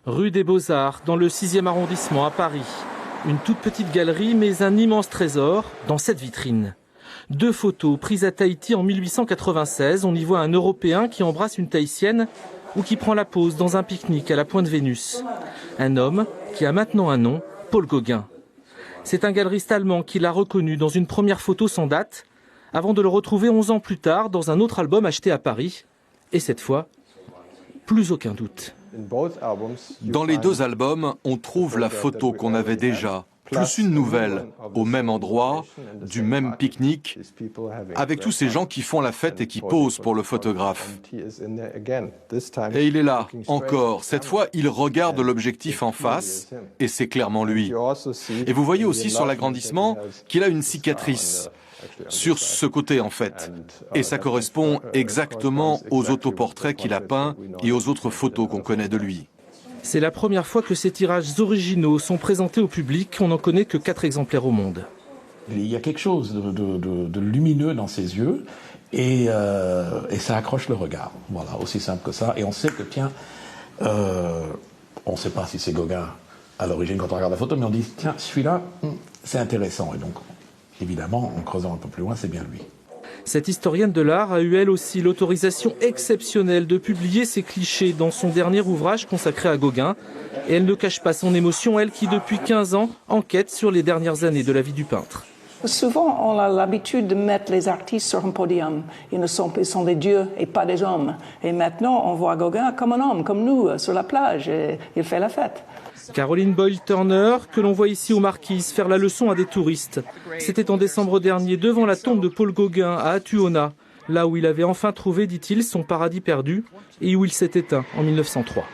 Rue des Beaux-Arts, dans le 6e arrondissement à Paris. Une toute petite galerie, mais un immense trésor dans cette vitrine. 2 photos prises à Tahiti en 1896. On y voit un Européen qui embrasse une Tahitienne ou qui prend la pose dans un pique-nique à la Pointe Vénus. Un homme qui a maintenant un nom, Paul Gauguin. C'est un galeriste allemand qui l'a reconnu dans une première photo sans date, avant de le retrouver 11 ans plus tard dans un autre album acheté à Paris. Et cette fois, plus aucun doute. Dans les 2 albums, on trouve la photo qu'on avait déjà, plus une nouvelle, au même endroit, du même pique-nique, avec tous ces gens qui font la fête et qui posent pour le photographe. Et il est là, encore. Cette fois, il regarde l'objectif en face, et c'est clairement lui. Et vous voyez aussi sur l'agrandissement qu'il a une cicatrice. Sur ce côté en fait. Et ça correspond exactement aux autoportraits qu'il a peints et aux autres photos qu'on connaît de lui. C'est la première fois que ces tirages originaux sont présentés au public. On n'en connaît que 4 exemplaires au monde. Il y a quelque chose de lumineux dans ses yeux et ça accroche le regard. Voilà, aussi simple que ça. Et on sait que, tiens, on ne sait pas si c'est Gauguin à l'origine quand on regarde la photo, mais on dit, tiens, celui-là, c'est intéressant. Et donc, évidemment, en creusant un peu plus loin, c'est bien lui. Cette historienne de l'art a eu elle aussi l'autorisation exceptionnelle de publier ses clichés dans son dernier ouvrage consacré à Gauguin. Et elle ne cache pas son émotion, elle qui depuis 15 ans enquête sur les dernières années de la vie du peintre. Souvent, on a l'habitude de mettre les artistes sur un podium. Ils sont des dieux et pas des hommes. Et maintenant, on voit Gauguin comme un homme, comme nous, sur la plage. Et il fait la fête. Caroline Boyle-Turner, que l'on voit ici aux Marquises faire la leçon à des touristes. C'était en décembre dernier, devant la tombe de Paul Gauguin à Atuona, là où il avait enfin trouvé, dit-il, son paradis perdu et où il s'est éteint en 1903.